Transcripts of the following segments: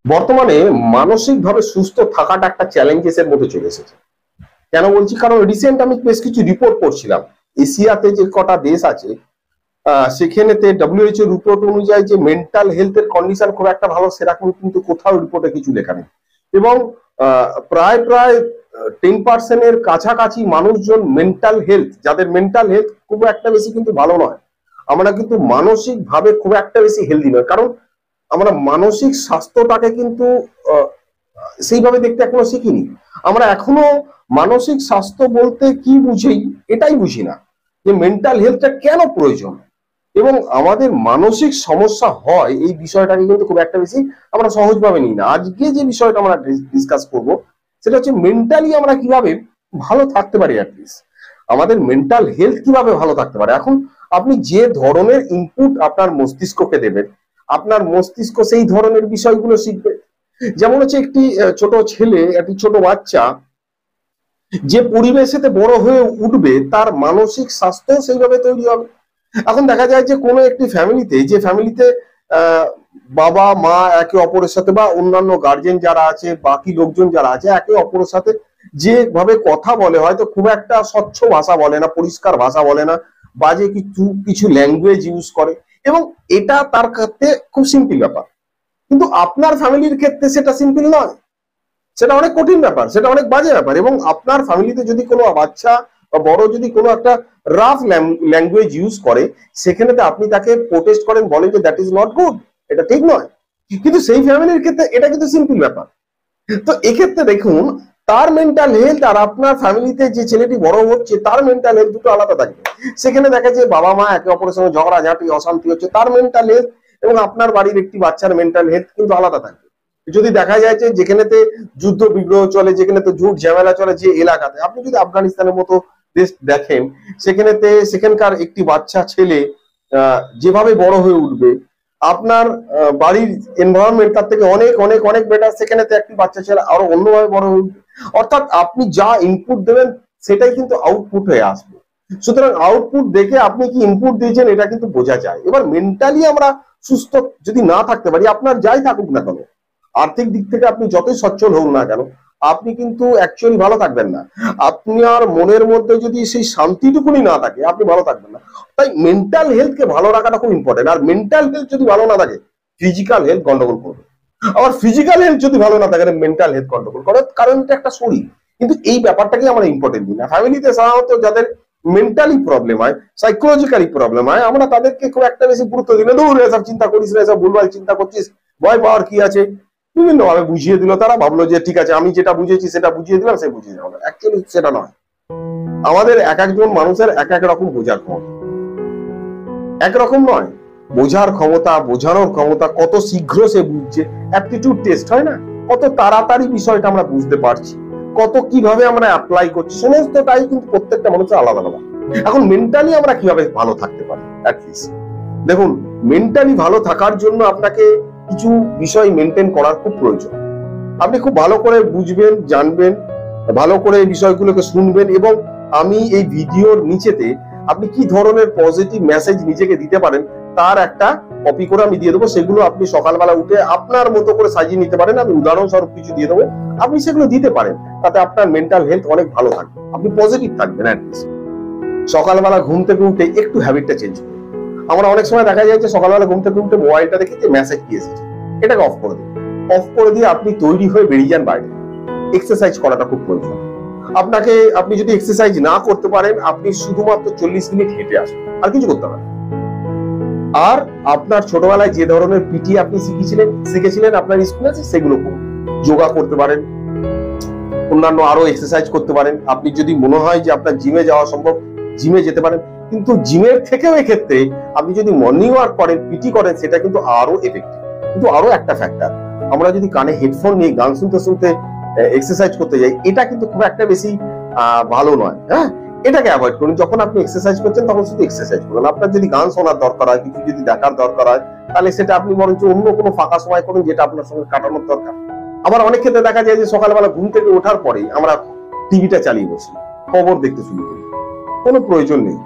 বর্তমানে মানসিকভাবে সুস্থ থাকাটা একটা চ্যালেঞ্জেস এর মধ্যে চলে এসেছে। কেন বলছি? কারণ রিসেন্ট আমি বেশ কিছু রিপোর্ট পড়ছিলাম। এশিয়াতে যে কটা দেশ আছে সেখানেতে WHO রিপোর্ট অনুযায়ী যে মেন্টাল হেলথের কন্ডিশন খুব একটা ভালো সেরকম কিন্তু কোথাও রিপোর্টে কিছু লেখা নেই। এবং প্রায় প্রায় 10% এর কাছাকাছি মানুষজন মেন্টাল হেলথ, যাদের মেন্টাল হেলথ খুব একটা বেশি কিন্তু ভালো নয়। আমরা কিন্তু মানসিক ভাবে খুব একটা বেশি হেলদি নয়, কারণ আমরা মানসিক স্বাস্থ্যটাকে কিন্তু আহ, সেইভাবে দেখতে এখনো শিখিনি। আমরা এখনো মানসিক স্বাস্থ্য বলতে কি বুঝি এটাই বুঝি না, যে মেন্টাল হেলথটা কেন প্রয়োজন এবং আমাদের মানসিক সমস্যা হয় এই বিষয়টাকে কিন্তু খুব একটা বেশি আমরা সহজভাবে নিই না। আজকে যে বিষয়টা আমরা ডিসকাস করব সেটা হচ্ছে মেন্টালি আমরা কিভাবে ভালো থাকতে পারি, অ্যাটলিস্ট আমাদের মেন্টাল হেলথ কিভাবে ভালো থাকতে পারে। এখন আপনি যে ধরনের ইনপুট আপনার মস্তিষ্ককে দেবেন, আপনার মস্তিষ্ক সেই ধরনের বিষয়গুলো শিখবে। যেমন হচ্ছে একটি ছোট ছেলে, একটি ছোট বাচ্চা যে পরিবেশেতে বড় হয়ে উঠবে তার মানসিক স্বাস্থ্য সেইভাবে তৈরি হবে। এখন দেখা যায় যে কোনো একটি ফ্যামিলিতে, যে ফ্যামিলিতে আহ বাবা মা একে অপরের সাথে বা অন্যান্য গার্জেন যারা আছে, বাকি লোকজন যারা আছে, একে অপরের সাথে যেভাবে কথা বলে, হয়তো খুব একটা স্বচ্ছ ভাষা বলে না, পরিষ্কার ভাষা বলে না, বাজে কিছু কিছু ল্যাঙ্গুয়েজ ইউজ করে, এবং এটা তার ক্ষেত্রে খুব সিম্পল ব্যাপার। কিন্তু আপনার ফ্যামিলির ক্ষেত্রে সেটা সিম্পল নয়, সেটা অনেক কঠিন ব্যাপার, সেটা অনেক বাজে ব্যাপার। এবং আপনার ফ্যামিলিতে যদি কোনো বাচ্চা বা বড় যদি কোনো একটা রাফ ল্যাঙ্গুয়েজ ইউজ করে, সেখানে আপনি তাকে প্রোটেস্ট করেন, বলেন যে দ্যাট ইজ নট গুড, এটা ঠিক নয়। কিন্তু সেই ফ্যামিলির ক্ষেত্রে এটা কিন্তু সিম্পল ব্যাপার। তো এক্ষেত্রে দেখুন, তার মেন্টাল হেলথ আর আপনার ফ্যামিলিতে যে ছেলেটি বড় হচ্ছে তার মেন্টাল হেলথ দুটো আলাদা থাকবে। সেখানে দেখা যায় বাবা মা একে অপরের সঙ্গে ঝগড়াঝাটি অশান্তি হচ্ছে, তার মেন্টাল হেলথ এবং আপনার বাড়ির একটি বাচ্চার মেন্টাল হেলথ কিন্তু আলাদা থাকবে। যদি দেখা যায় যে যেখানেতে যুদ্ধ বিগ্রহ চলে, যেখানেতে ঝুট ঝামেলা চলে, যে এলাকাতে, আপনি যদি আফগানিস্তানের মতো দেশ দেখেন, সেখানেতে সেখানকার একটি বাচ্চা ছেলে যেভাবে বড় হয়ে উঠবে, আপনার বাড়ির এনভায়রনমেন্ট তার থেকে অনেক অনেক অনেক বেটার, সেখানে তো একটি বাচ্চা ছেলে আরো অন্যভাবে বড় হয়ে উঠবে। অর্থাৎ আপনি যা ইনপুট দেবেন সেটাই কিন্তু আউটপুট হয়ে আসবে। সুতরাং আউটপুট দেখে আপনি কি ইনপুট দিয়েছেন এটা কিন্তু বোঝা যায়। এবার মেন্টালি আমরা সুস্থ যদি না থাকতে পারি, আপনার যাই থাকুক না কেন, আর্থিক দিক থেকে আপনি যতই সচ্ছল হোক না কেন, আপনি কিন্তু অ্যাকচুয়ালি ভালো থাকবেন না। আপনার মনের মধ্যে যদি সেই শান্তিটুকুনি না থাকে, আপনি ভালো থাকবেন না। তাই মেন্টাল হেলথকে ভালো রাখাটা খুব ইম্পর্টেন্ট। আর মেন্টাল হেলথ যদি ভালো না থাকে, ফিজিক্যাল হেলথ গন্ডগোল করবে। আবার ফিজিক্যাল হেলথ যদি ভালো না থাকে, মেন্টাল হেলথ গন্ডগোল করে, কারণ এটা একটা শরীর। কিন্তু এই ব্যাপারটাকে আমরা ইম্পর্টেন্ট দিই না। ফ্যামিলিতে সাধারণত যাদের মেন্টালি প্রবলেম হয়, সাইকোলজিক্যালি প্রবলেম হয়, আমরা তাদেরকে খুব একটা বেশি গুরুত্ব দিই না। দূর এসব চিন্তা করিস না, এসব ভুলভাল চিন্তা করছিস, ভয় পাওয়ার কি আছে, বিভিন্ন ভাবে বুঝিয়ে দিল। তারা ভাবলো যে ঠিক আছে, আমি যেটা বুঝেছি সেটা বুঝিয়ে দিলাম, সে বুঝিয়ে যাবে। অ্যাকচুয়ালি সেটা নয়। আমাদের এক একজন মানুষের এক এক রকম বোঝার ক্ষমতা, একরকম নয়। বোঝার ক্ষমতা, বোঝানোর ক্ষমতা, কত শীঘ্র সে বুঝছে, অ্যাপটিটিউড টেস্ট হয় না, কত তাড়াতাড়ি বিষয়টা আমরা বুঝতে পারছি, কত কিভাবে আমরা অ্যাপ্লাই করছি, সমস্তটাই কিন্তু প্রত্যেকটা মানুষের আলাদা আলাদা। এখন মেন্টালি আমরা কিভাবে ভালো থাকতে পারি, অ্যাটলিস্ট দেখুন, মেন্টালি ভালো থাকার জন্য আপনাকে কিছু বিষয় মেনটেন করার খুব প্রয়োজন। আপনি খুব ভালো করে বুঝবেন, জানবেন, ভালো করে এই বিষয়গুলোকে শুনবেন, এবং আমি এই ভিডিওর নিচেতে আপনি কি ধরনের পজিটিভ মেসেজ নিজেকে দিতে পারেন তার একটা কপি করে আমি দিয়ে দেবো। সেগুলো আপনি সকালবেলা উঠে আপনার মতো করে সাজিয়ে নিতে পারেন। আমি উদাহরণস্বরূপ কিছু দিয়ে দেবো, আপনি সেগুলো দিতে পারেন। তাতে আপনার মেন্টাল হেলথ অনেক ভালো থাকবে, আপনি পজিটিভ থাকবেন। অ্যাটলিস্ট সকালবেলা ঘুম থেকে উঠে একটু হ্যাবিটটা চেঞ্জ করুন। আমরা অনেক সময় দেখা যায় যে সকালবেলা ঘুম থেকে উঠে মোবাইলটা দেখে যে মেসেজ কি এসেছে, এটাকে অফ করে দিন। অফ করে দিয়ে আপনি তৈরি হয়ে বেরিয়ে যান বাইরে। এক্সারসাইজ করাটা খুব প্রয়োজন। আপনি যদি এক্সারসাইজ না করতে পারেন, আপনি শুধুমাত্র 40 মিনিট হেঁটে আসুন, আর কিছু করতে পারেন। আর আপনার ছোটবেলায় যে ধরনের পিটি আপনি শিখেছিলেন আপনার স্কুলে আছে, সেগুলো করুন। যোগা করতে পারেন, অন্যান্য আরো এক্সারসাইজ করতে পারেন। আপনি যদি মনে হয় যে আপনার জিমে যাওয়া সম্ভব, জিমে যেতে পারেন। কিন্তু জিমের থেকেও এক্ষেত্রে আপনি যদি মর্নিং ওয়াক করেন, পিটি করেন, সেটা কিন্তু আরো এফেক্টিভ। কিন্তু আরো একটা ফ্যাক্টর, আমরা যদি কানে হেডফোন নিয়ে গান শুনতে শুনতে এক্সারসাইজ করতে যাই, এটা কিন্তু খুব একটা বেশি ভালো নয়। হ্যাঁ, এটাকে অ্যাভয়েড করুন। যখন আপনি এক্সারসাইজ করছেন তখন শুধু এক্সারসাইজ করুন। আপনার যদি গান শোনার দরকার হয়, কিছু যদি দেখার দরকার হয়, তাহলে সেটা আপনি বরঞ্চ অন্য কোনো ফাঁকা সময় করুন, যেটা আপনার সঙ্গে কাটানোর দরকার। আবার অনেক ক্ষেত্রে দেখা যায় যে সকালবেলা ঘুম থেকে ওঠার পরে আমরা টিভিটা চালিয়ে বসি, খবর দেখতে শুরু করি। কোনো প্রয়োজন নেই।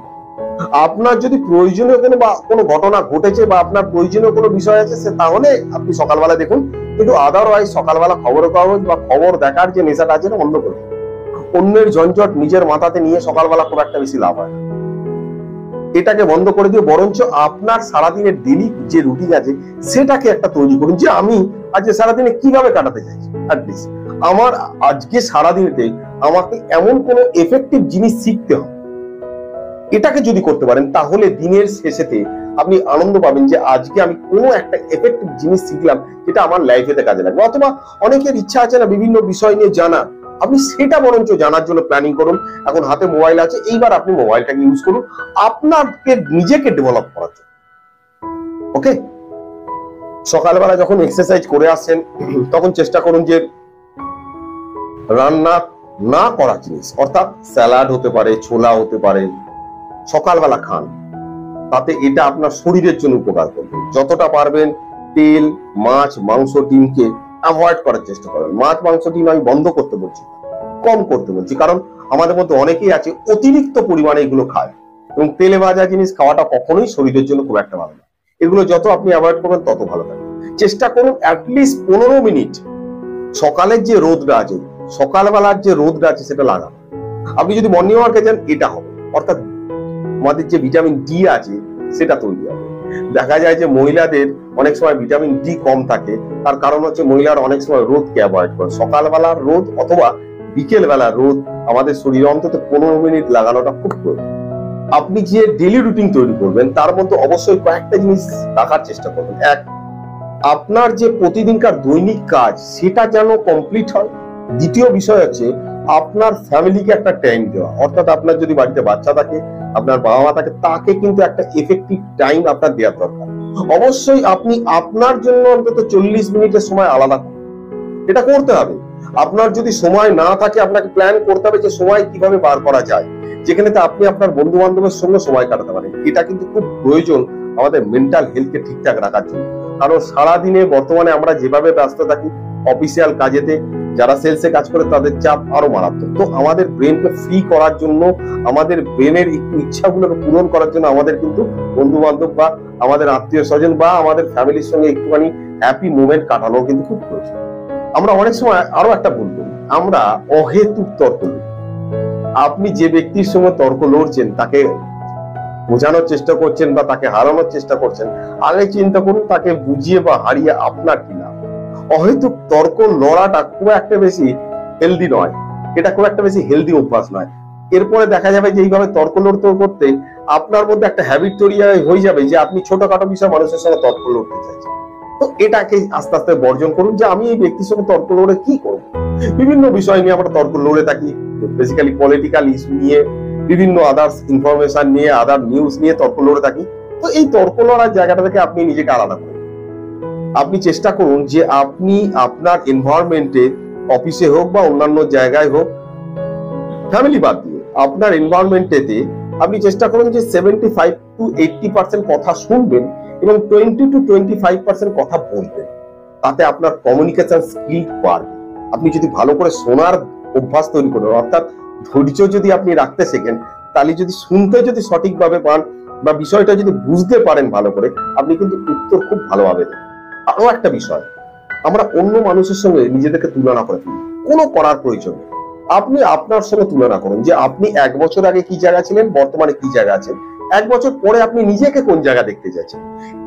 আপনার যদি প্রয়োজনীয় কোনো ঘটনা ঘটেছে বা আপনার প্রয়োজনীয় কোনো বিষয় আছে, তাহলে আপনি সকালবেলা দেখুন কিন্তু আদারওয়াইজ সকালবেলা খবরের কাগজ বা খবর দেখার যে নেশাটা আছে এটা বন্ধ করে, অন্যের ঝঞ্ঝট নিজের মাথাতে নিয়ে সকালবেলা খুব একটা বেশি লাভ হয় না। এটাকে বন্ধ করে দিয়ে বরঞ্চ আপনার সারাদিনের ডেলি যে রুটিন আছে সেটাকে একটা তৈরি করুন, যে আমি আজকে সারাদিনে কিভাবে কাটাতে চাইছি। অ্যাটলিস্ট আমার আজকে সারাদিনেতে আমাকে এমন কোনো এফেক্টিভ জিনিস শিখতে হবে, এটাকে যদি করতে পারেন তাহলে দিনের শেষেতে আপনি আনন্দ পাবেন যে আজকে আমি কোনো একটা এফেক্টিভ জিনিস শিখলাম যেটা আমার লাইফেতে কাজে লাগবে। অথবা অনেকের ইচ্ছা আছে না বিভিন্ন বিষয় নিয়ে জানা, আপনি সেটা বরঞ্চ জানার জন্য প্ল্যানিং করুন। এখন হাতে মোবাইল আছে, এইবার আপনি মোবাইলটাকে ইউজ করুন আপনাকে নিজেকে ডেভেলপ করার জন্য। ওকে, সকালবেলা যখন এক্সারসাইজ করে আসছেন তখন চেষ্টা করুন যে রান্না না করা জিনিস, অর্থাৎ স্যালাড হতে পারে, ছোলা হতে পারে, সকালবেলা খান, তাতে এটা আপনার শরীরের জন্য উপকার করবে। যতটা পারবেন তেল, মাছ, মাংস, ডিমকে অ্যাভয়েড করার চেষ্টা করবেন। মাছ, মাংস, ডিম আমি বন্ধ করতে বলছি, কম করতে বলছি, কারণ আমাদের মধ্যে অনেকেই আছে অতিরিক্ত পরিমাণে এগুলো খায়, এবং তেলে ভাজা জিনিস খাওয়াটা কখনোই শরীরের জন্য খুব একটা ভালো না। এগুলো যত আপনি অ্যাভয়েড করবেন তত ভালো থাকে। চেষ্টা করুন অ্যাটলিস্ট 15 মিনিট সকালের যে রোদটা আছে, সকালবেলার যে রোদটা আছে সেটা লাগানো। আপনি যদি মর্নিং ওয়ার্কে যান এটা হবে, অর্থাৎ আমাদের যে ভিটামিন ডি আছে সেটা তৈরি হবে। দেখা যায় যে মহিলাদের অনেক সময় ভিটামিন ডি কম থাকে, তার কারণ হচ্ছে মহিলারা অনেক সময় রোদকে অ্যাভয়েড করে। সকালবেলার রোদ অথবা বিকেল বেলার রোদ আমাদের শরীরে অন্তত 15 মিনিট লাগানোটা খুব প্রয়োজন। আপনি যে ডেইলি রুটিন তৈরি করবেন তার মধ্যে অবশ্যই কয়েকটা জিনিস রাখার চেষ্টা করবেন। এক, আপনার যে প্রতিদিনকার দৈনিক কাজ সেটা যেন কমপ্লিট হয়। দ্বিতীয় বিষয় হচ্ছে আপনার ফ্যামিলিকে একটা টাইম দেওয়া, অর্থাৎ আপনার যদি বাড়িতে বাচ্চা থাকে, আপনার বাবা মা থাকে, তাকে কিন্তু একটা এফেক্টিভ টাইম আপনার দেওয়ার দরকার। অবশ্যই আপনি আপনার জন্য অন্তত 40 মিনিটের সময় আলাদা করুন, এটা করতে হবে। আপনার যদি সময় না থাকে আপনাকে প্ল্যান করতে হবে যে সময় কিভাবে বার করা যায়, যেখানে আপনি আপনার বন্ধু বান্ধবের সঙ্গে সময় কাটাতে পারেন। এটা কিন্তু খুব প্রয়োজন আমাদের মেন্টাল হেলথকে ঠিকঠাক রাখার জন্য। কারণ সারাদিনে বর্তমানে আমরা যেভাবে ব্যস্ত থাকি অফিসিয়াল কাজেতে, যারা সেলসে কাজ করে তাদের চাপ আরো মারাত্মক। তো আমাদের ব্রেনকে ফ্রি করার জন্য, আমাদের ব্রেনের একটু ইচ্ছাগুলোকে পূরণ করার জন্য আমাদের কিন্তু বন্ধু বান্ধব বা আমাদের আত্মীয় স্বজন বা আমাদের ফ্যামিলির সঙ্গে একটুখানি হ্যাপি মোমেন্ট কাটানো কিন্তু খুব প্রয়োজন। আমরা অনেক সময় আরো একটা ভুল করি, আমরা অহেতুক তর্ক করি। আপনি যে ব্যক্তির সঙ্গে তর্ক লড়ছেন, তাকে বোঝানোর চেষ্টা করছেন বা তাকে হারানোর চেষ্টা করছেন, আগে চিন্তা করুন তাকে বুঝিয়ে বা হারিয়ে আপনার কি লাভ। অহেতুক তর্ক লড়াটা খুব একটা বেশি হেলদি নয়, এটা খুব একটা বেশি হেলদি অভ্যাস নয়। এরপরে দেখা যাবে যে এইভাবে তর্ক লড়তে করতে আপনার মধ্যে একটা হ্যাবিট তৈরি হয়ে যাবে যে আপনি ছোটখাটো বিষয় মানুষের সঙ্গে তর্ক লড়তে চাইছেন। তো এটাকে আস্তে আস্তে বর্জন করুন যে আমি এই ব্যক্তির সঙ্গে তর্ক লড়ে কি করবো। বিভিন্ন বিষয় নিয়ে আমরা তর্ক লড়ে থাকি, বেসিক্যালি পলিটিক্যাল ইস্যু নিয়ে, বিভিন্ন আদার্স ইনফরমেশন নিয়ে, আদার নিউজ নিয়ে তর্ক লড়ে থাকি। তো এই তর্ক লড়ার জায়গাটা থেকে আপনি নিজেকে আলাদা করুন। আপনি চেষ্টা করুন যে আপনি আপনার এনভায়রনমেন্টে, অফিসে হোক বা অন্যান্য জায়গায় হোক, ফ্যামিলি বাদ দিয়ে আপনার এনভায়রনমেন্টেতে আপনি চেষ্টা করুন যে 75 to 80% কথা শুনবেন এবং 20 to 25% কথা বলবেন। তাতে আপনার কমিউনিকেশন স্কিল বাড়বে। আপনি যদি ভালো করে শোনার অভ্যাস তৈরি করেন, অর্থাৎ ধৈর্য যদি আপনি রাখতে শেখেন, তাহলে যদি শুনতে যদি সঠিকভাবে পান বা বিষয়টা যদি বুঝতে পারেন ভালো করে, আপনি কিন্তু উত্তর খুব ভালোভাবে দেন। আরো একটা বিষয়, আমরা অন্য মানুষের সঙ্গে নিজেদেরকে তুলনা করে ফেলি, কোনো করার প্রয়োজন নেই। আপনি আপনার সঙ্গে তুলনা করুন যে আপনি 1 বছর আগে কি জায়গা ছিলেন, বর্তমানে কি জায়গা আছেন, 1 বছর পরে আপনি নিজেকে কোন জায়গা দেখতে চাইছেন।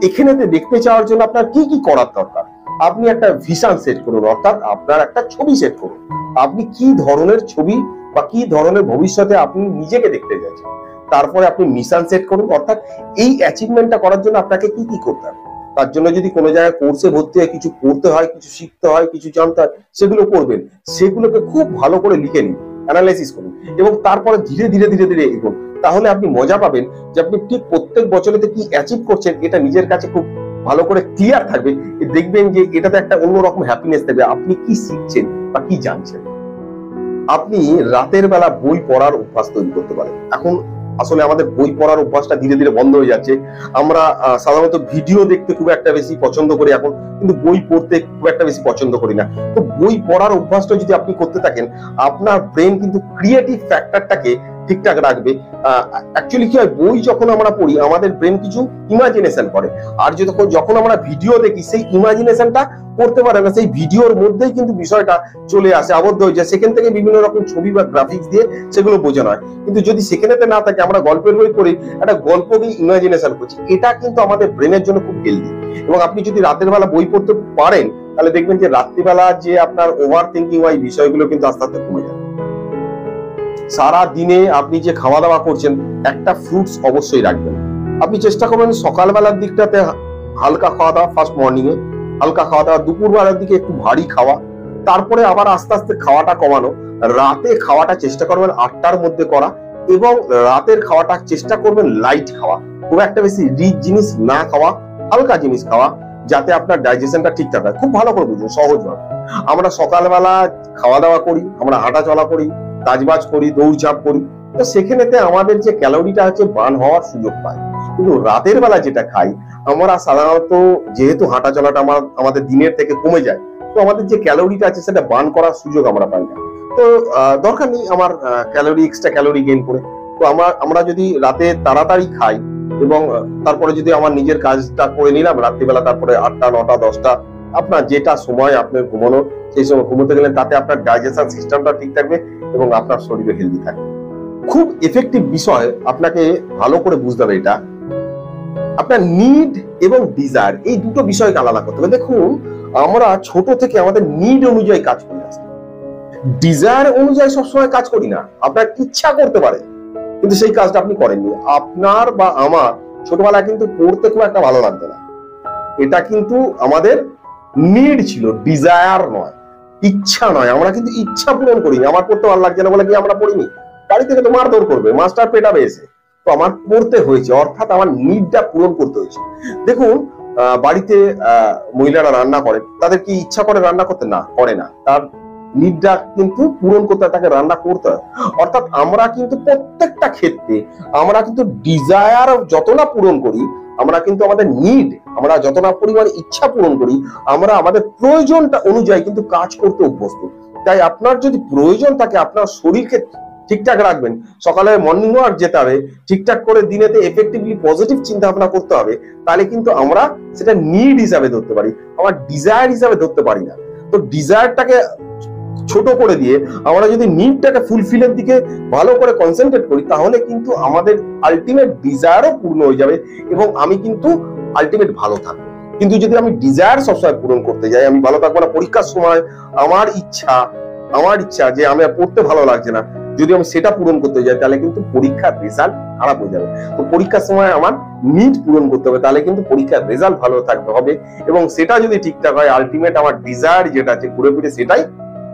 এখানে দেখতে চাওয়ার জন্য আপনার কি কি করার দরকার, আপনি একটা ভিশন সেট করুন, অর্থাৎ আপনার একটা ছবি সেট করুন। আপনি কি ধরনের ছবি বা কি ধরনের ভবিষ্যতে আপনি নিজেকে দেখতে চাইছেন। তারপরে আপনি মিশন সেট করুন, অর্থাৎ এই অ্যাচিভমেন্টটা করার জন্য আপনাকে কি কি করতে হবে। তার জন্য যদি কোনো জায়গায় কোর্সে ভর্তি হয়, কিছু পড়তে হয়, কিছু শিখতে হয়, কিছু জানতে হয়, সেগুলো করবেন। সেগুলোকে খুব ভালো করে লিখে নিন, অ্যানালাইসিস করুন এবং তারপরে ধীরে ধীরে ধীরে ধীরে এগোন। তাহলে আপনি মজা পাবেন যে আপনি ঠিক প্রত্যেক বছরেতে কি অ্যাচিভ করছেন এটা নিজের কাছে খুব ভালো করে ক্লিয়ার থাকবে। দেখবেন যে এটাতে একটা অন্যরকম হ্যাপিনেস দেবে, আপনি কি শিখছেন বা কি জানছেন। আপনি রাতের বেলা বই পড়ার অভ্যাস তৈরি করতে পারেন। এখন আসলে আমাদের বই পড়ার অভ্যাসটা ধীরে ধীরে বন্ধ হয়ে যাচ্ছে। আমরা সাধারণত ভিডিও দেখতে খুব একটা বেশি পছন্দ করি এখন, কিন্তু বই পড়তে খুব একটা বেশি পছন্দ করি না। তো বই পড়ার অভ্যাসটা যদি আপনি করতে থাকেন, আপনার ব্রেন কিন্তু ক্রিয়েটিভ ফ্যাক্টরটাকে ঠিকঠাক রাখবে। অ্যাকচুয়ালি কি হয়, বই যখন আমরা পড়ি আমাদের ব্রেন কিছু ইমাজিনেশন করে, আর যখন আমরা ভিডিও দেখি সেই ইমাজিনেশনটা করতে পারে না, সেই ভিডিওর মধ্যেই কিন্তু বিষয়টা চলে আসে, আবদ্ধ হয়ে যায়, সেখান থেকে বিভিন্ন রকম ছবি বা গ্রাফিক্স দিয়ে সেগুলো বোঝানো হয়। কিন্তু যদি সেখানেতে না থাকে, আমরা গল্পের বই পড়ি, একটা গল্পকে ইমাজিনেশন করছি, এটা কিন্তু আমাদের ব্রেনের জন্য খুব হেলদি। এবং আপনি যদি রাতের বেলা বই পড়তে পারেন তাহলে দেখবেন যে রাত্রিবেলা যে আপনার ওভার থিঙ্কিং হয় বিষয়গুলো কিন্তু আস্তে আস্তে কমে যায়। সারা দিনে আপনি যে খাওয়া দাওয়া করছেন একটা ফ্রুটস অবশ্যই রাখবেন। আপনি চেষ্টা করবেন সকালবেলার দিকটাতে হালকা খাওয়া দাওয়া, ফার্স্ট মর্নিং এ হালকা খাওয়া দাওয়া, দুপুরবেলার দিকে একটু ভারী খাওয়া, তারপরে আবার আস্তে আস্তে খাওয়াটা কমানো। রাতে খাওয়াটা চেষ্টা করবেন 8টার মধ্যে করা, এবং রাতের খাওয়াটা চেষ্টা করবেন লাইট খাওয়া, খুব একটা বেশি রিচ জিনিস না খাওয়া, হালকা জিনিস খাওয়া, যাতে আপনার ডাইজেশনটা ঠিকঠাক হয়। খুব ভালো করে বুঝুন, সহজভাবে। আমরা সকালবেলা খাওয়া দাওয়া করি, আমরা হাঁটা চলা করি, কাজবাজ করি, দৌড়ঝাঁপ করি, তো সেখানেতে আমাদের যে ক্যালোরিটা আছে বার্ন হওয়ার সুযোগ পায়। কিন্তু রাতের বেলা যেটা খাই আমরা সাধারণত, যেহেতু হাঁটা চলাটা আমাদের দিনের থেকে কমে যায়, তো আমাদের যে ক্যালোরিটা আছে সেটা বার্ন করার সুযোগ আমরা পাই না। তো দরকার নেই আমার এক্সট্রা ক্যালোরি গেইন করে। তো আমরা যদি রাতে তাড়াতাড়ি খাই এবং তারপরে যদি আমার নিজের কাজটা করে নিলাম রাত্রিবেলা, তারপরে 8টা 9টা 10টা আপনার যেটা সময় আপনার ঘুমানো, সেই সময় ঘুমোতে গেলেন, তাতে আপনার ডাইজেশন সিস্টেমটা ঠিক থাকবে এবং আপনার শরীরে হেলদি থাকবে। খুব এফেক্টিভ বিষয়, আপনাকে ভালো করে বুঝতে হবে এটা। আপনার নিড এবং ডিজায়ার, এই দুটো বিষয়কে আলাদা করতে হবে। দেখুন, আমরা ছোট থেকে আমাদের নিড অনুযায়ী কাজ করে আসছি, ডিজায়ার অনুযায়ী সবসময় কাজ করি না। আপনার ইচ্ছা করতে পারে কিন্তু সেই কাজটা আপনি করেননি। আপনার বা আমার ছোটবেলায় কিন্তু পড়তে খুব একটা ভালো লাগতো না, এটা কিন্তু আমাদের নিড ছিল, ডিজায়ার নয়, ইচ্ছা নয়। আমরা কিন্তু ইচ্ছা পূরণ করিনি। আমার পড়তে ভালো লাগছে না বলে কি আমরা পড়িনি? বাড়ি থেকে তো মারধর করবে, মাস্টার পেটাবে এসে, তো আমার পড়তে হয়েছে, অর্থাৎ আমার নিডটা পূরণ করতে হয়েছে। দেখুন, বাড়িতে মহিলারা রান্না করে, তাদের কি ইচ্ছা করে রান্না করতে? না, করে না। তার নিডটা কিন্তু পূরণ করতে হয়, তাকে রান্না করতে হয়। অর্থাৎ আমরা কিন্তু প্রত্যেকটা ক্ষেত্রে আমরা কিন্তু ডিজায়ার যত না পূরণ করি, আমরা কিন্তু আমাদের নিড, আমরা যত না পরিমাণ ইচ্ছা পূরণ করি, আমরা আমাদের প্রয়োজনটা অনুযায়ী কিন্তু কাজ করতে অভ্যস্ত। তাই আপনার যদি প্রয়োজন থাকে, আপনার শরীরকে ঠিকঠাক রাখবেন, সকালে মর্নিং ওয়াক যেতে হবে, ঠিকঠাক করে দিনেতে এফেক্টিভলি পজিটিভ চিন্তা ভাবনা করতে হবে, তাহলে কিন্তু আমরা সেটা নিড হিসাবে ধরতে পারি, আমার ডিজায়ার হিসাবে ধরতে পারি না। তো ডিজায়ারটাকে ছোট করে দিয়ে আমরা যদি নিডটাকে ফুলফিলের দিকে ভালো করে কনসেন্ট্রেট করি, তাহলে কিন্তু আমাদের আলটিমেট ডিজায়ারও পূর্ণ হয়ে যাবে এবং আমি কিন্তু আলটিমেট ভালো থাকবো। কিন্তু যদি আমি ডিজায়ার সবসময় পূরণ করতে যাই, আমি ভালো থাকবো না। পরীক্ষার সময় আমার ইচ্ছা যে আমি পড়তে ভালো লাগছে না, যদি আমি সেটা পূরণ করতে যাই, তাহলে কিন্তু পরীক্ষার রেজাল্ট খারাপ হয়ে যাবে। তো পরীক্ষার সময় আমার নিড পূরণ করতে হবে, তাহলে কিন্তু পরীক্ষার রেজাল্ট ভালো থাকতে হবে, এবং সেটা যদি ঠিকঠাক হয়, আলটিমেট আমার ডিজায়ার যেটা আছে ঘুরে ফিরে সেটাই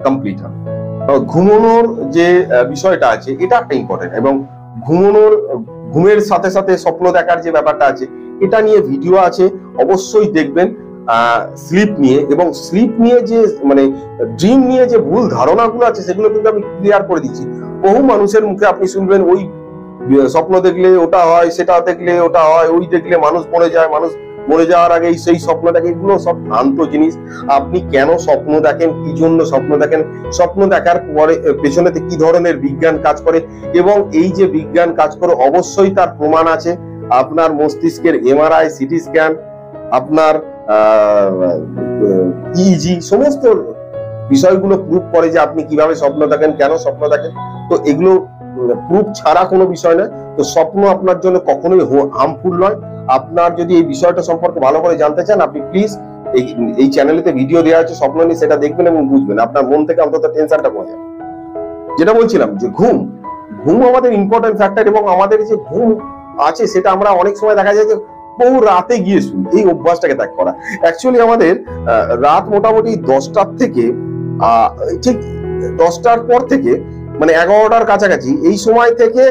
কমপ্লিট হবে। ঘুমানোর যে বিষয়টা আছে এটা একটা ইম্পর্টেন্ট, এবং ঘুমের সাথে সাথে স্বপ্ন দেখার যে ব্যাপারটা আছে, এটা নিয়ে ভিডিও আছে, অবশ্যই দেখবেন। স্লিপ নিয়ে, এবং স্লিপ নিয়ে যে মানে ড্রিম নিয়ে যে ভুল ধারণাগুলো আছে সেগুলো কিন্তু আমি ক্লিয়ার করে দিচ্ছি। বহু মানুষের মুখে আপনি শুনবেন, ওই স্বপ্ন দেখলে ওটা হয়, সেটা দেখলে ওটা হয়, ওই দেখলে মানুষ মরে যায়, মানুষ মরে যাওয়ার আগে সেই স্বপ্ন দেখে, এগুলো সব ভ্রান্ত জিনিস। আপনি কেন স্বপ্ন দেখেন, কি জন্য স্বপ্ন দেখেন, স্বপ্ন দেখার পরে পেছনেতে কি ধরনের বিজ্ঞান কাজ করে, এবং এই যে বিজ্ঞান কাজ করে অবশ্যই তার প্রমাণ আছে। আপনার মস্তিষ্কের এমআরআই, সিটি স্ক্যান, আপনার ইজি, সমস্ত বিষয়গুলো প্রুফ করে যে আপনি কিভাবে স্বপ্ন দেখেন, কেন স্বপ্ন দেখেন। তো এগুলো প্রুফ ছাড়া কোনো বিষয় নয়। তো স্বপ্ন আপনার জন্য কখনোই হার্মফুল নয়। আপনার যদি এই বিষয়টা সম্পর্কে ভালো করে জানতে চান, আপনি প্লিজ এই চ্যানেলেতে ভিডিও দেওয়া আছে স্বপ্ন নিয়ে, সেটা দেখবেন এবং বুঝবেন, আপনার মন থেকে অন্তত টেনশনটা কমে যাবে। যেটা বলছিলাম যে ঘুম আমাদের ইম্পর্টেন্ট ফ্যাক্টর, এবং আমাদের যে ঘুম আছে সেটা আমরা অনেক সময় দেখা যায় যে বহু রাতে গিয়ে শুনি। এই অভ্যাসটাকে ত্যাগ করা। অ্যাকচুয়ালি আমাদের রাত মোটামুটি 10টার থেকে ঠিক 10টার পর থেকে মানে 11টার কাছাকাছি, এই সময় থেকে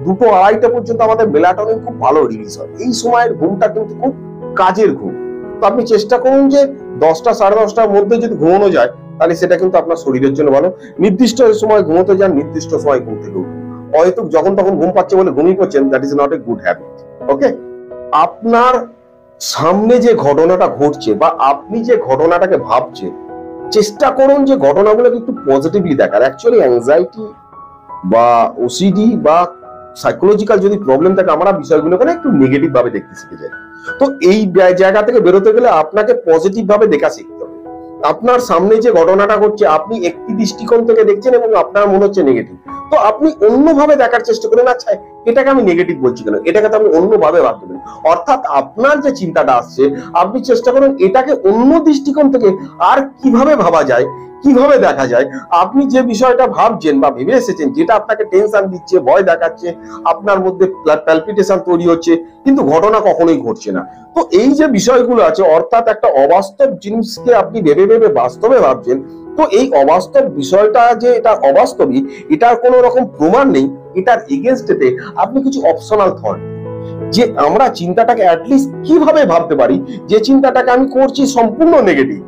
2টো 2:30টা পর্যন্ত আমাদের মেলাটোনিন খুব ভালো রিলিজ হয়। এই সময়ের ঘুমটা কিন্তু খুব কাজের ঘুম। তো আপনি চেষ্টা করুন যে 10টা 10:30টার মধ্যে যদি ঘুমানো যায়, তাহলে সেটা কিন্তু আপনার শরীরের জন্য ভালো। নির্দিষ্ট সময় ঘুমোতে যান, নির্দিষ্ট সময় ঘুম থেকে উঠুন। হয়তো যখন তখন ঘুম পাচ্ছে বলে ঘুমিয়ে পড়ছেন, that is not a good habit. Okay, আপনার সামনে যে ঘটনাটা ঘটছে বা আপনি যে ঘটনাটাকে ভাবছেন, চেষ্টা করুন যে ঘটনাগুলোকে একটু পজিটিভলি দেখার। অ্যাকচুয়ালি অ্যাংজাইটি বা ওসিডি বা সাইকোলজিক্যাল যদি প্রবলেম থাকে আমরা বিষয়গুলোকে একটু নেগেটিভ ভাবে দেখতে শিখে যাই। তো এই জায়গা থেকে বেরোতে গেলে আপনাকে পজিটিভ ভাবে দেখা শিখতে হবে। আপনার সামনে যে ঘটনাটা ঘটছে আপনি একটি দৃষ্টিকোণ থেকে দেখছেন এবং আপনার মনে হচ্ছে নেগেটিভ, তো আপনি অন্যভাবে দেখার চেষ্টা করেন। আচ্ছা এটাকে আমি নেগেটিভ বলছি কেন, এটাকে তো আমি অন্যভাবে ভাবতে পারি। অর্থাৎ আপনার যে চিন্তাটা আসছে আপনি চেষ্টা করেন এটাকে অন্য দৃষ্টিকোণ থেকে আর কিভাবে ভাবা যায়, কিভাবে দেখা যায়। আপনি যে বিষয়টা ভাবছেন বা ভেবে এসেছেন, যেটা আপনাকে টেনশন দিচ্ছে, ভয় দেখাচ্ছে, আপনার মধ্যে প্যালপিটেশন তৈরি হচ্ছে, কিন্তু ঘটনা কখনোই ঘটছে না। তো এই যে বিষয়গুলো আছে, অর্থাৎ একটা অবাস্তব জিনিসকে আপনি ভেবে ভেবে বাস্তবে ভাবছেন। তো এই অবাস্তব বিষয়টা যে এটা অবাস্তবই, এটার কোনো রকম প্রমাণ নেই, এটার এগেনস্টেতে আপনি কিছু অপশনাল থট, যে আমরা চিন্তাটাকে অ্যাটলিস্ট কিভাবে ভাবতে পারি যে চিন্তাটাকে আমি করছি সম্পূর্ণ নেগেটিভ,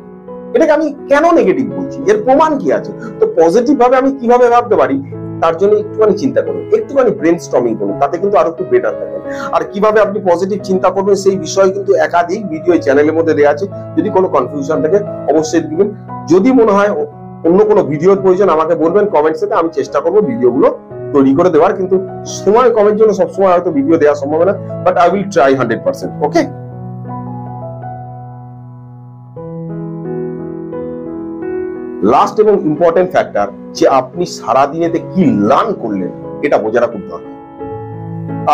এটাকে আমি কেন নেগেটিভ বলছি, এর প্রমাণ কি আছে। তো পজিটিভ ভাবে আমি কিভাবে ভাবতে পারি তার জন্য একটুখানি চিন্তা করুন, একটুখানি ব্রেন স্টর্মিং করুন, তাতে কিন্তু আরো একটু বেটার থাকবে। আর কিভাবে আপনি পজিটিভ চিন্তা করবেন সেই বিষয়ে কিন্তু একাধিক ভিডিও চ্যানেলের মধ্যে দেওয়া আছে, যদি কোনো কনফিউশন থাকে অবশ্যই দিবেন। যদি মনে হয় অন্য কোনো ভিডিওর প্রয়োজন আমাকে বলবেন কমেন্টসে, আমি চেষ্টা করবো ভিডিওগুলো তৈরি করে দেওয়ার, কিন্তু সময় কমের জন্য সবসময় হয়তো ভিডিও দেওয়া সম্ভব না, but I will try 100%। Okay, last এবং ইম্পর্টেন্ট ফ্যাক্টর, যে আপনি সারা দিনেতে কি লার্ন করলেন এটা বোঝাটা খুব দরকার।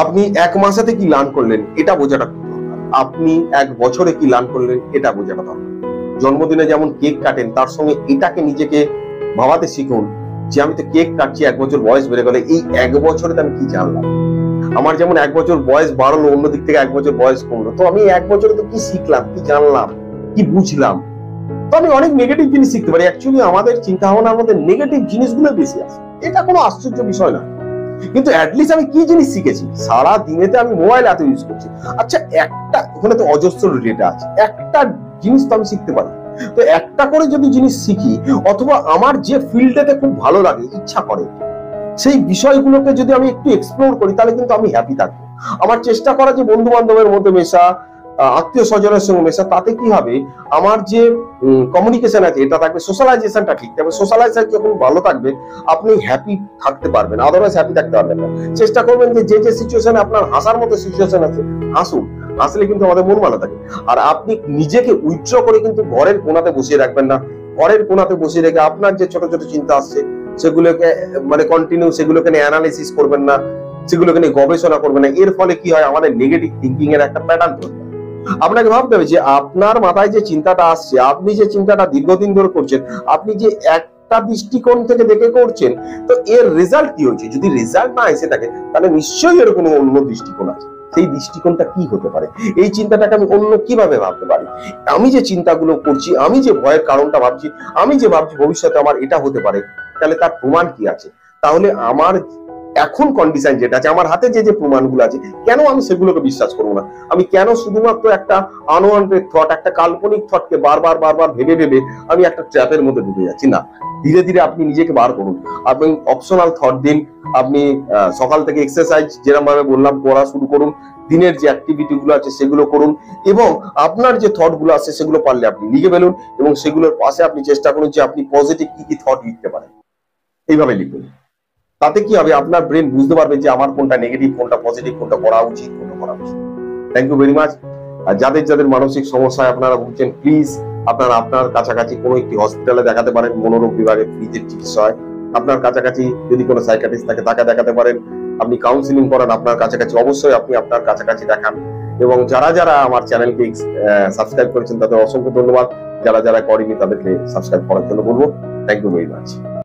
আপনি এক মাসেতে কি লার্ন করলেন এটা বোঝাটা খুব দরকার। আপনি এক বছরে কি লার্ন করলেন এটা বোঝাটা দরকার। জন্মদিনে যেমন কেক কাটেন, তার সঙ্গে এটাকে নিজেকে ভাবাতে শিখুন যে আমি তো কেক কাটছি, 1 বছর বয়স বেড়ে গেলে এই 1 বছরে আমি কি জানলাম। আমার যেমন 1 বছর বয়স বাড়লো, অন্য দিক থেকে 1 বছর বয়স কমলো, তো আমি 1 বছরে তো কি শিখলাম, কি জানলাম, কি বুঝলাম। তো আমি অনেক নেগেটিভ জিনিস শিখতে পারি। অ্যাকচুয়ালি আমাদের চিন্তা ভাবনার মধ্যে নেগেটিভ জিনিসগুলো বেশি আছে, এটা কোনো আশ্চর্য বিষয় না। কিন্তু অ্যাটলিস্ট আমি কি জিনিস শিখেছি, সারা দিনেতে আমি মোবাইল এত ইউজ করছি, আচ্ছা একটা ওখানে তো অজস্র ডেটা আছে, একটা জিনিস তো আমি শিখতে পারি। তো একটা করে যদি জিনিস শিখি, অথবা আমার যে ফিল্ডেতে খুব ভালো লাগে, ইচ্ছা করে, সেই বিষয়গুলোকে যদি আমি একটু এক্সপ্লোর করি, তাহলে কিন্তু আমি হ্যাপি থাকবো। আমার চেষ্টা করা যে বন্ধু বান্ধবের মধ্যে মেশা, আত্মীয় স্বজনের সঙ্গে মেশা, তাতে কি হবে আমার যে কমিউনিকেশন আছে এটা থাকবে, সোশ্যালাইজেশনটা ঠিক থাকবে। সোশ্যালাইজেশন যখন ভালো থাকবে আপনি হ্যাপি থাকতে পারবেন, আদারওয়াইজ হ্যাপি থাকতে পারবেন না। চেষ্টা করবেন যে যে সিচুয়েশনে আপনার হাসার মতো সিচুয়েশন আছে হাসুন, হাসলে কিন্তু আমাদের মন ভালো থাকে। আর আপনি নিজেকে উইথড্র করে কিন্তু ঘরের কোণাতে বসিয়ে রাখবেন না। ঘরের কোণাতে বসিয়ে রেখে আপনার যে ছোট ছোট চিন্তা আসছে সেগুলোকে কন্টিনিউ সেগুলোকে নিয়ে অ্যানালাইসিস করবেন না, সেগুলোকে নিয়ে গবেষণা করবেন না। এর ফলে কি হয়, আমাদের নেগেটিভ থিঙ্কিং এর একটা প্যাটার্ন তৈরি হয়। আপনাকে ভাবতে হবে যে আপনার মাথায় যে চিন্তাটা আসছে, আপনি যে চিন্তাটা দীর্ঘদিন ধরে করছেন, আপনি যে একটা দৃষ্টিকোণ থেকে দেখে করছেন, তো এর রেজাল্ট কি হয়েছে। যদি রেজাল্ট না এসে থাকে তাহলে নিশ্চয়ই এর কোনো অন্য দৃষ্টিকোণ আছে। সেই দৃষ্টিকোণটা কি হতে পারে, এই চিন্তাটাকে আমি অন্য কিভাবে ভাবতে পারি। আমি যে চিন্তাগুলো করছি, আমি যে ভয়ের কারণটা ভাবছি, আমি যে ভাবছি ভবিষ্যতে আমার এটা হতে পারে, তাহলে তার প্রমাণ কি আছে। তাহলে আমার এখন কন্ডিশন যেটা আছে, আমার হাতে যে যে প্রমাণগুলো আছে, কেন আমি সেগুলোকে বিশ্বাস করবো না। আমি কেন শুধুমাত্র একটা আনওয়ান্টেড থট, একটা কাল্পনিক থটকে বারবার বারবার ভেবে ভেবে আমি একটা ট্র্যাপের মধ্যে ঢুকে যাচ্ছি। না, ধীরে ধীরে আপনি নিজেকে বার করুন। আপনি অপশনাল থট দিন, আপনি সকাল থেকে এক্সারসাইজ যেরকম ভাবে বললাম করা শুরু করুন, দিনের যে অ্যাক্টিভিটি গুলো আছে সেগুলো করুন, এবং আপনার যে থট গুলো আছে সেগুলো পারলে আপনি লিখে ফেলুন, এবং সেগুলোর পাশে আপনি চেষ্টা করুন যে আপনি পজিটিভ কি কি থট লিখতে পারেন, এইভাবে লিখুন। তাতে কি হবে, আপনার ব্রেন বুঝতে পারবে যে আমার কোনটা নেগেটিভ, কোনটা পজিটিভ, কোনটা করা উচিত, কোনটা করা উচিত। Thank you very much. আর যাদের যাদের মানসিক সমস্যায় আপনারা ভুগছেন, প্লিজ আপনারা আপনার কাছাকাছি কোনো একটি হসপিটালে দেখাতে পারেন, মনোরোগ বিভাগে ফ্রিতে চিকিৎসা হয়। আপনার কাছাকাছি যদি কোনো সাইকিয়াট্রিস্ট থাকে তাকে দেখাতে পারেন। আপনি কাউন্সিলিং করেন আপনার কাছাকাছি, অবশ্যই আপনি আপনার কাছাকাছি দেখান। এবং যারা যারা আমার চ্যানেলকে সাবস্ক্রাইব করেছেন তাদের অসংখ্য ধন্যবাদ, যারা যারা করেনি তাদেরকে সাবস্ক্রাইব করার জন্য বলবো। Thank you very much.